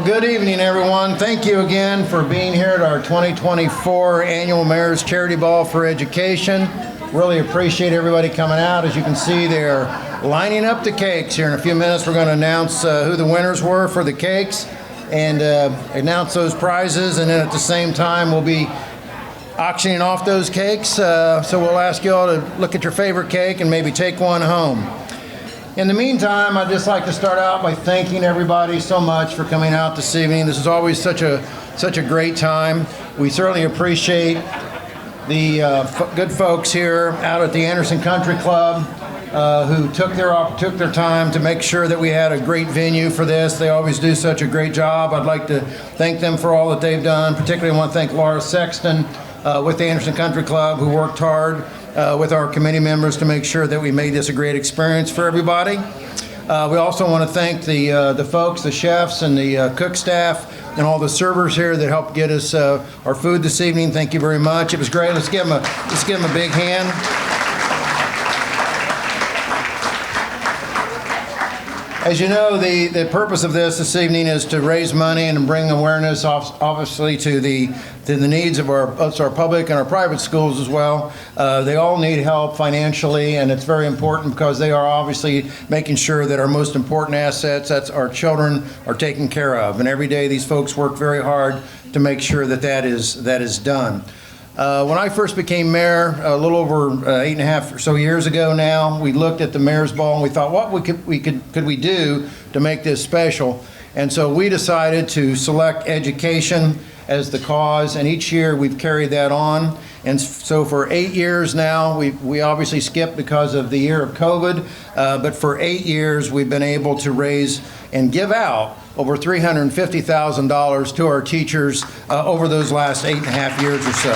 Well, good evening, everyone. Thank you again for being here at our 2024 Annual Mayor's Charity Ball for Education. Really appreciate everybody coming out. As you can see, they're lining up the cakes. Here in a few minutes, we're going to announce who the winners were for the cakes and announce those prizes. And then at the same time, we'll be auctioning off those cakes. So we'll ask you all to look at your favorite cake and maybe take one home. In the meantime, I'd just like to start out by thanking everybody so much for coming out this evening. This is always such a great time. We certainly appreciate the good folks here out at the Anderson Country Club who took their time to make sure that we had a great venue for this. They always do such a great job. I'd like to thank them for all that they've done. Particularly, I want to thank Laura Sexton with the Anderson Country Club, who worked hard with our committee members to make sure that we made this a great experience for everybody. We also want to thank the folks, the chefs and the cook staff and all the servers here that helped get us our food this evening. Thank you very much. It was great. Let's give them a big hand. As you know, the purpose of this evening is to raise money and bring awareness, obviously, to the needs of our public and our private schools as well. They all need help financially, and it's very important because they are obviously making sure that our most important assets, that's our children, are taken care of. And every day these folks work very hard to make sure that is done. When I first became mayor, a little over 8.5 or so years ago now, we looked at the Mayor's Ball and we thought, what could we do to make this special? And so we decided to select education as the cause, and each year we've carried that on. And so for 8 years now, we obviously skipped because of the year of COVID, but for 8 years we've been able to raise and give out over $350,000 to our teachers over those last 8.5 years or so.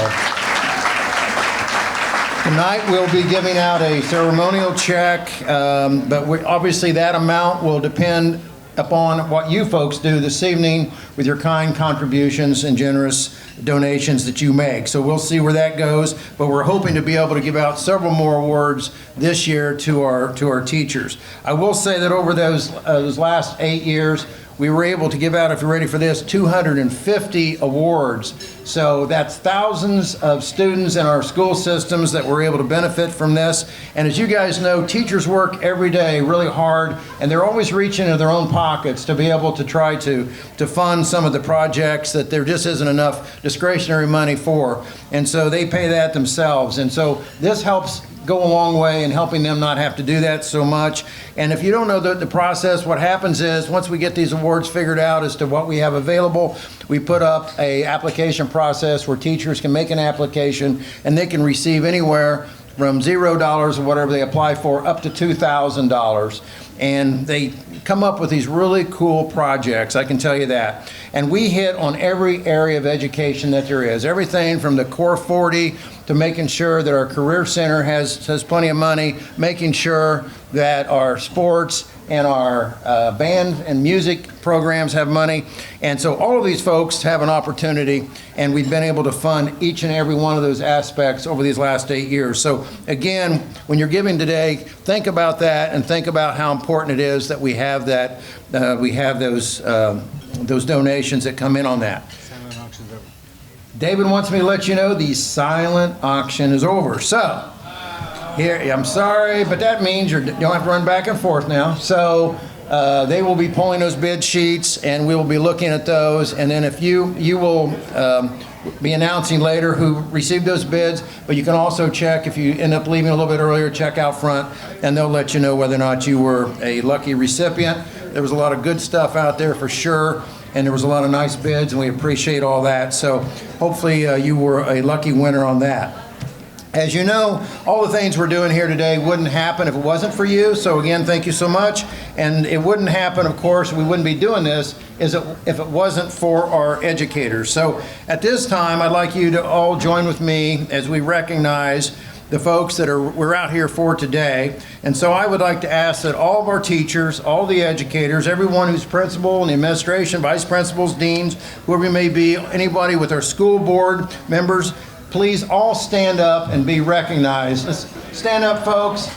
Tonight we'll be giving out a ceremonial check, but obviously that amount will depend upon what you folks do this evening with your kind contributions and generous donations that you make. So we'll see where that goes, but we're hoping to be able to give out several more awards this year to our teachers. I will say that over those last 8 years, we were able to give out, if you're ready for this, 250 awards. So that's thousands of students in our school systems that were able to benefit from this. And as you guys know, teachers work every day really hard, and they're always reaching into their own pockets to be able to try to fund some of the projects that there just isn't enough discretionary money for. And so they pay that themselves. And so this helps go a long way in helping them not have to do that so much. And if you don't know the process, what happens is once we get these awards figured out as to what we have available, we put up a application process where teachers can make an application and they can receive anywhere from $0 or whatever they apply for up to $2,000. And they come up with these really cool projects, I can tell you that. And we hit on every area of education that there is. Everything from the Core 40 to making sure that our Career Center has plenty of money, making sure that our sports and our band and music programs have money. And so all of these folks have an opportunity, and we've been able to fund each and every one of those aspects over these last 8 years. So again, when you're giving today, think about that and think about how important it is that we have that, those donations that come in on that. David wants me to let you know the silent auction is over. So here, I'm sorry, but that means you don't have to run back and forth now. So they will be pulling those bid sheets, and we will be looking at those. And then if you will be announcing later who received those bids, but you can also check, if you end up leaving a little bit earlier, check out front, and they'll let you know whether or not you were a lucky recipient. There was a lot of good stuff out there for sure, and there was a lot of nice bids, and we appreciate all that. So hopefully you were a lucky winner on that. As you know, all the things we're doing here today wouldn't happen if it wasn't for you. So again, thank you so much. And it wouldn't happen, of course, we wouldn't be doing this if it wasn't for our educators. So at this time, I'd like you to all join with me as we recognize the folks that we're out here for today. And so I would like to ask that all of our teachers, all the educators, everyone who's principal and the administration, vice principals, deans, whoever we may be, anybody with our school board members, please all stand up and be recognized. Let's stand up, folks.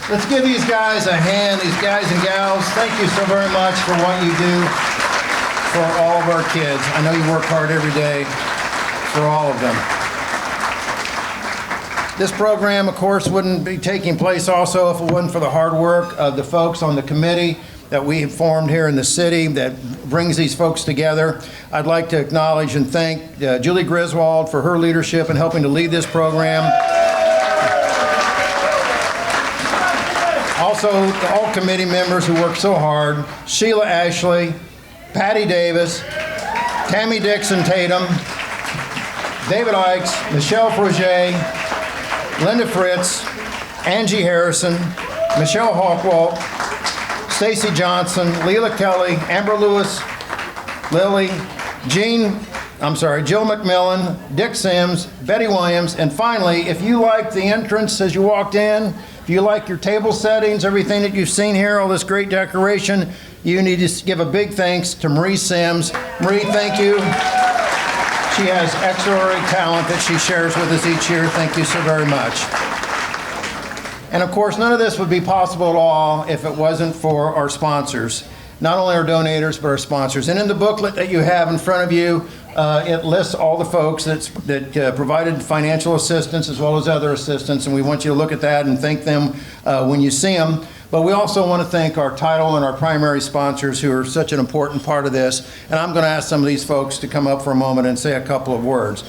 Let's give these guys a hand, these guys and gals. Thank you so very much for what you do for all of our kids. I know you work hard every day for all of them. This program, of course, wouldn't be taking place also if it wasn't for the hard work of the folks on the committee that we have formed here in the city that brings these folks together. I'd like to acknowledge and thank Julie Griswold for her leadership in helping to lead this program. Also, all committee members who work so hard, Sheila Ashley, Patty Davis, Tammy Dixon Tatum, David Ikes, Michelle Froger, Linda Fritz, Angie Harrison, Michelle Hawkwalt, Stacy Johnson, Leila Kelly, Amber Lewis, Lily, Jill McMillan, Dick Sims, Betty Williams, and finally, if you liked the entrance as you walked in, if you like your table settings, everything that you've seen here, all this great decoration, you need to give a big thanks to Marie Sims. Marie, thank you. She has extraordinary talent that she shares with us each year. Thank you so very much. And of course, none of this would be possible at all if it wasn't for our sponsors. Not only our donators, but our sponsors. And in the booklet that you have in front of you, it lists all the folks that provided financial assistance as well as other assistance, and we want you to look at that and thank them when you see them. But we also want to thank our title and our primary sponsors who are such an important part of this. And I'm going to ask some of these folks to come up for a moment and say a couple of words.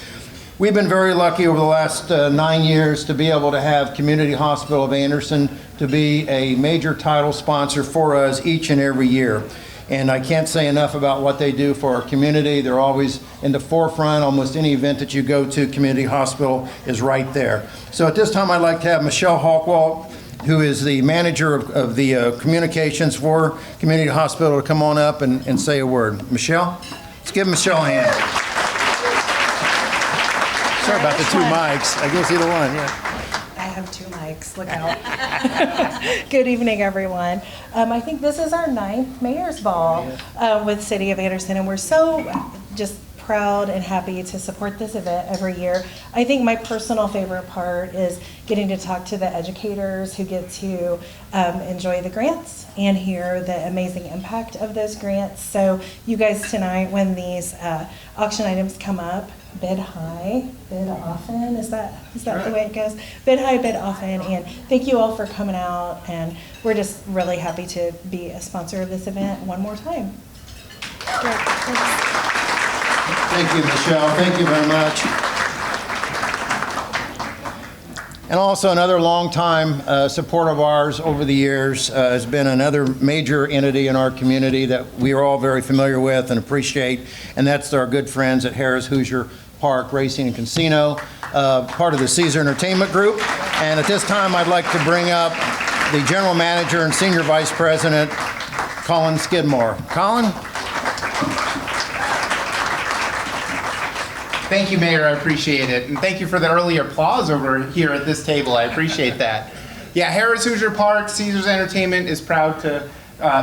We've been very lucky over the last 9 years to be able to have Community Hospital of Anderson to be a major title sponsor for us each and every year. And I can't say enough about what they do for our community. They're always in the forefront. Almost any event that you go to, Community Hospital is right there. So at this time, I'd like to have Michelle Hawkwalt, who is the manager of the communications for Community Hospital, to come on up and say a word. Michelle? Let's give Michelle a hand. Sorry about the two mics. I guess either one, yeah. I have two mics, look out. Good evening, everyone. I think this is our 9th Mayor's Ball with City of Anderson, and we're so just proud and happy to support this event every year. I think my personal favorite part is getting to talk to the educators who get to enjoy the grants and hear the amazing impact of those grants. So you guys tonight, when these auction items come up, bid high, bid often, is that right? The way it goes? Bid high, bid often, and thank you all for coming out, and we're just really happy to be a sponsor of this event one more time. Great, thanks. Thank you, Michelle. Thank you very much. And also another longtime support of ours over the years has been another major entity in our community that we are all very familiar with and appreciate, and that's our good friends at Harrah's Hoosier Park Racing and Casino, part of the Caesar Entertainment Group. And at this time, I'd like to bring up the General Manager and Senior Vice President, Colin Skidmore. Colin? Thank you, Mayor. I appreciate it. And thank you for the early applause over here at this table. I appreciate that. Yeah, Harrah's Hoosier Park, Caesars Entertainment is proud to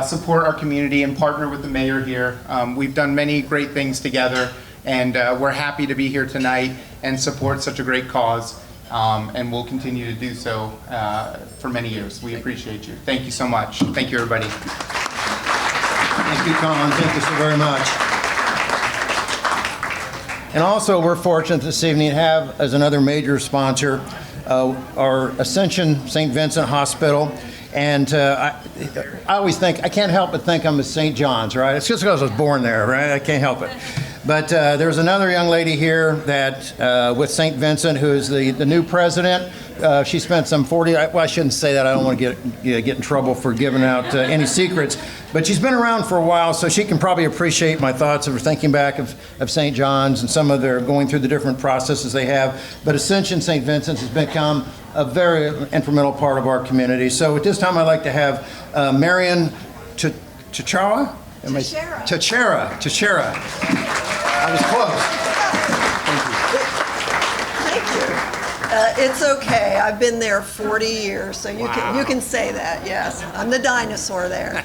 support our community and partner with the mayor here. We've done many great things together, and we're happy to be here tonight and support such a great cause. And we'll continue to do so for many years. We appreciate you. Thank you so much. Thank you, everybody. Thank you, Colin. Thank you so very much. And also, we're fortunate this evening to have as another major sponsor our Ascension St. Vincent Hospital. And I always think, I can't help but think I'm a St. John's, right? It's just because I was born there, right? I can't help it. But there's another young lady here that with St. Vincent who is the new president. She spent some 40, well, I shouldn't say that. I don't want to get in trouble for giving out any secrets. But she's been around for a while, so she can probably appreciate my thoughts of thinking back of St. John's and some of their going through the different processes they have. But Ascension St. Vincent's has become a very instrumental part of our community. So at this time, I'd like to have Marion Teixeira. Teixeira. I was close. It's okay. I've been there 40 years, so you can say that. Yes, I'm the dinosaur there.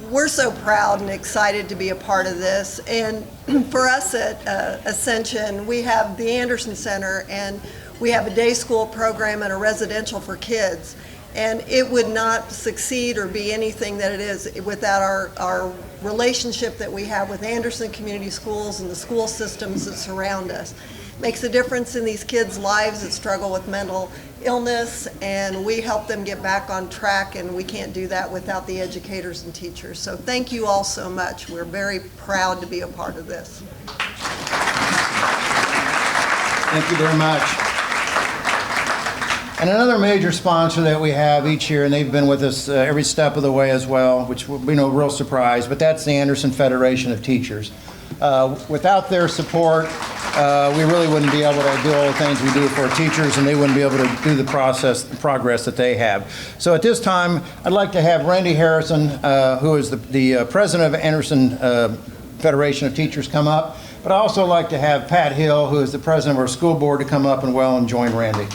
We're so proud and excited to be a part of this. And for us at Ascension, we have the Anderson Center, and we have a day school program and a residential for kids. And it would not succeed or be anything that it is without our relationship that we have with Anderson Community Schools and the school systems that surround us. Makes a difference in these kids' lives that struggle with mental illness, and we help them get back on track, and we can't do that without the educators and teachers. So thank you all so much. We're very proud to be a part of this. Thank you very much. And another major sponsor that we have each year, and they've been with us every step of the way as well, which will be no real surprise, but that's the Anderson Federation of Teachers. Without their support, we really wouldn't be able to do all the things we do for our teachers, and they wouldn't be able to do the progress that they have. So at this time, I'd like to have Randy Harrison, who is the president of Anderson Federation of Teachers, come up. But I'd also like to have Pat Hill, who is the president of our school board, to come up and join Randy.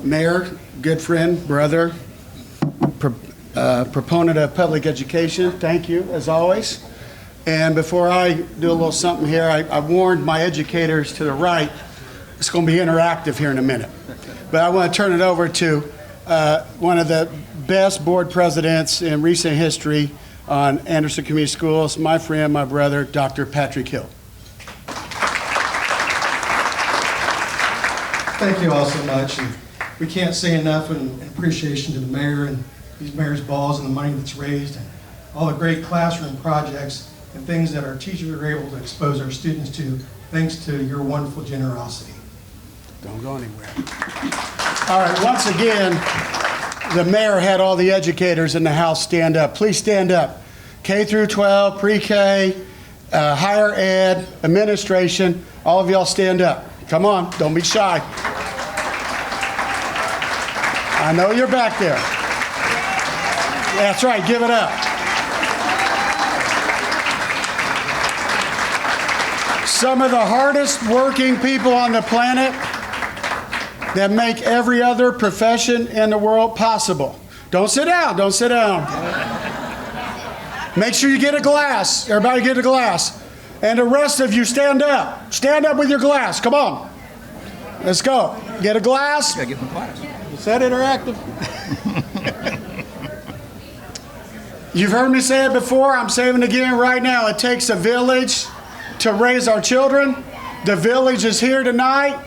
Mayor, good friend, brother, proponent of public education, thank you, as always. And before I do a little something here, I warned my educators to the right, it's going to be interactive here in a minute. But I want to turn it over to one of the best board presidents in recent history on Anderson Community Schools, my friend, my brother, Dr. Patrick Hill. Thank you all so much. And we can't say enough in appreciation to the mayor and these mayor's balls and the money that's raised and all the great classroom projects and things that our teachers are able to expose our students to thanks to your wonderful generosity. Don't go anywhere. All right, once again, the mayor had all the educators in the house stand up. Please stand up. K through 12, pre-K, higher ed, administration, all of y'all stand up. Come on, don't be shy. I know you're back there. That's right, give it up. Some of the hardest working people on the planet that make every other profession in the world possible. Don't sit down, don't sit down. Make sure you get a glass. Everybody get a glass. And the rest of you stand up. Stand up with your glass, come on. Let's go. Get a glass. Gotta get my glass. Is that interactive? You've heard me say it before, I'm saying it again right now. It takes a village to raise our children. The village is here tonight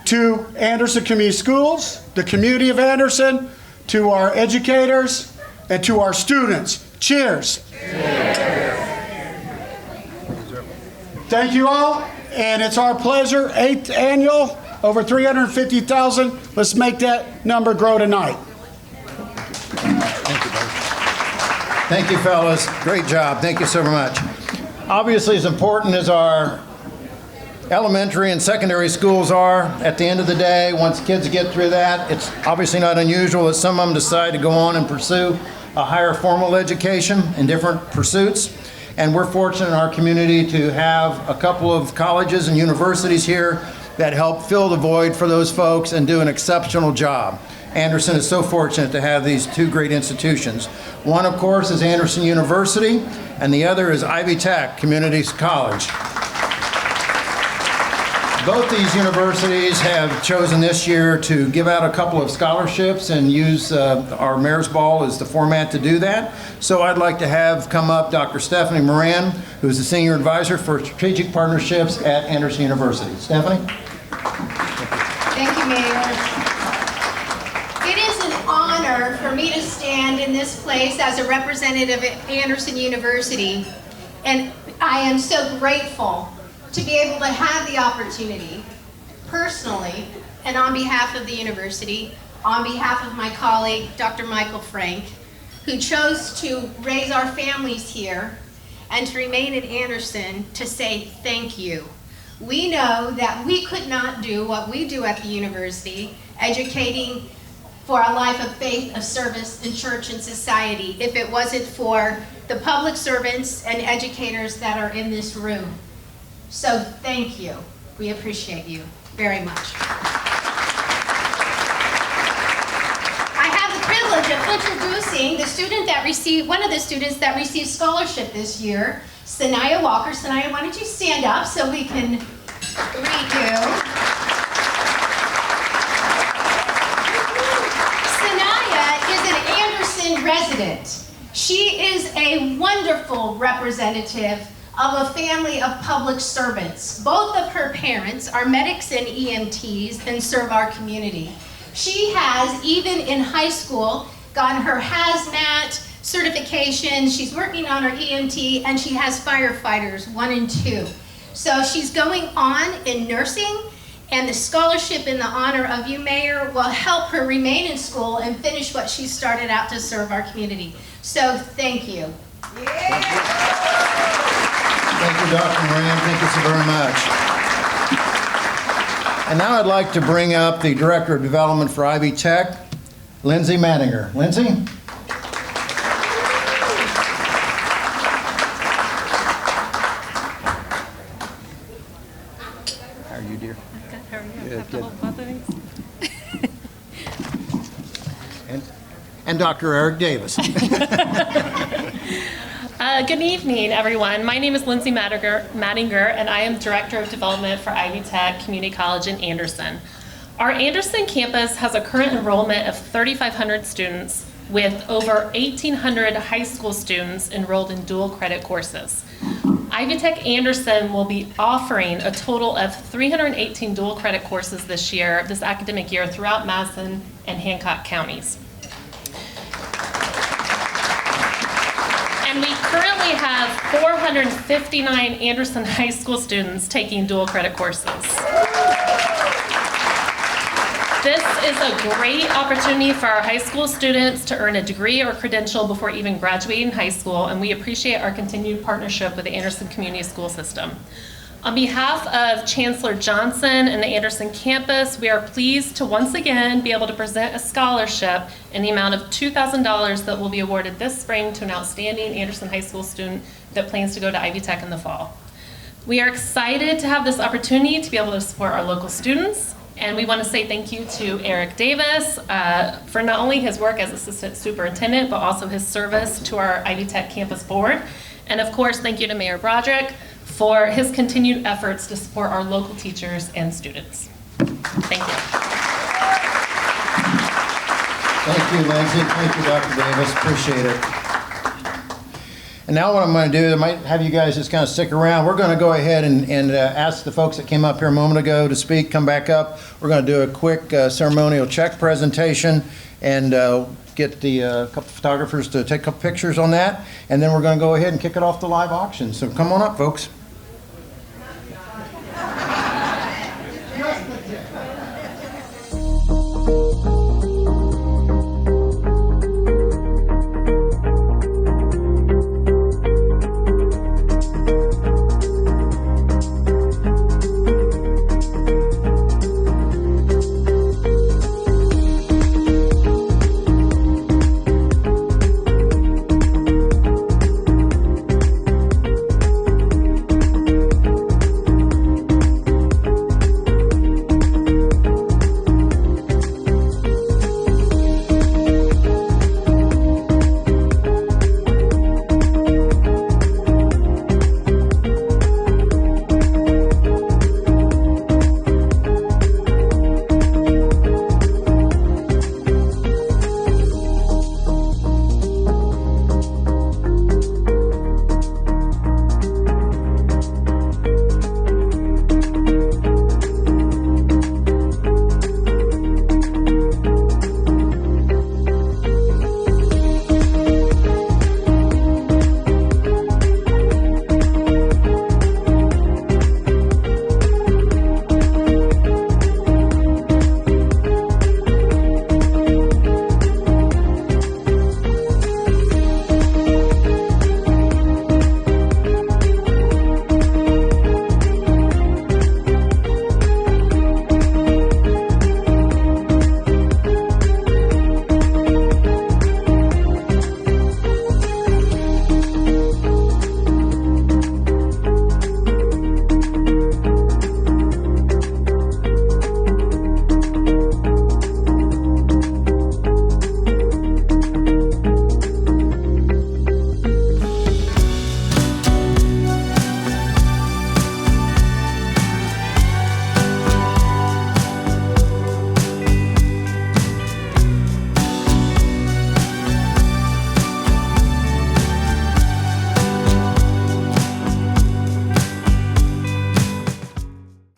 to Anderson Community Schools, the community of Anderson, to our educators, and to our students. Cheers. Thank you all, and it's our pleasure. 8th annual, over 350,000. Let's make that number grow tonight. Thank you, fellas. Great job. Thank you so much. Obviously, as important as our elementary and secondary schools are, at the end of the day, once kids get through that, it's obviously not unusual that some of them decide to go on and pursue a higher formal education in different pursuits. And we're fortunate in our community to have a couple of colleges and universities here that help fill the void for those folks and do an exceptional job. Anderson is so fortunate to have these two great institutions. One, of course, is Anderson University, and the other is Ivy Tech Community College. Both these universities have chosen this year to give out a couple of scholarships and use our Mayor's Ball as the format to do that. So I'd like to have come up Dr. Stephanie Moran, who's the Senior Advisor for Strategic Partnerships at Anderson University. Stephanie? Thank you, Mayor. It is an honor for me to stand in this place as a representative at Anderson University, and I am so grateful to be able to have the opportunity, personally, and on behalf of the university, on behalf of my colleague, Dr. Michael Frank, who chose to raise our families here and to remain at Anderson, to say thank you. We know that we could not do what we do at the university, educating for a life of faith, of service in church and society, if it wasn't for the public servants and educators that are in this room. So thank you. We appreciate you very much. I have the privilege of introducing the student that received, one of the students that received scholarship this year, Sanaya Walker. Sanaya, why don't you stand up so we can greet you? Sanaya is an Anderson resident. She is a wonderful representative of a family of public servants. Both of her parents are medics and EMTs and serve our community. She has, even in high school, gotten her hazmat certification. She's working on her EMT, and she has firefighters 1 and 2. So she's going on in nursing, and the scholarship in the honor of you, Mayor, will help her remain in school and finish what she started out to serve our community. So thank you. Thank you, Dr. Moran. Thank you so very much. And now I'd like to bring up the Director of Development for Ivy Tech, Lindsay Mattinger. Lindsay? How are you, dear? Good, how are you? Good, Have to good. hold both of these? And Dr. Eric Davis. Good evening, everyone. My name is Lindsay Mattinger, and I am Director of Development for Ivy Tech Community College in Anderson. Our Anderson campus has a current enrollment of 3,500 students with over 1,800 high school students enrolled in dual credit courses. Ivy Tech Anderson will be offering a total of 318 dual credit courses this academic year throughout Madison and Hancock counties. And we currently have 459 Anderson High School students taking dual credit courses. This is a great opportunity for our high school students to earn a degree or credential before even graduating high school, and we appreciate our continued partnership with the Anderson Community School System. On behalf of Chancellor Johnson and the Anderson campus, we are pleased to once again be able to present a scholarship in the amount of $2,000 that will be awarded this spring to an outstanding Anderson High School student that plans to go to Ivy Tech in the fall. We are excited to have this opportunity to be able to support our local students, and we want to say thank you to Eric Davis for not only his work as Assistant Superintendent, but also his service to our Ivy Tech Campus Board. And of course, thank you to Mayor Broderick for his continued efforts to support our local teachers and students. Thank you. Thank you, Lindsay. Thank you, Dr. Davis. Appreciate it. And now what I'm going to do, I might have you guys just kind of stick around. We're going to go ahead and ask the folks that came up here a moment ago to speak, come back up. We're going to do a quick ceremonial check presentation and get the couple photographers to take a couple pictures on that. And then we're going to go ahead and kick it off the live auction. So come on up, folks.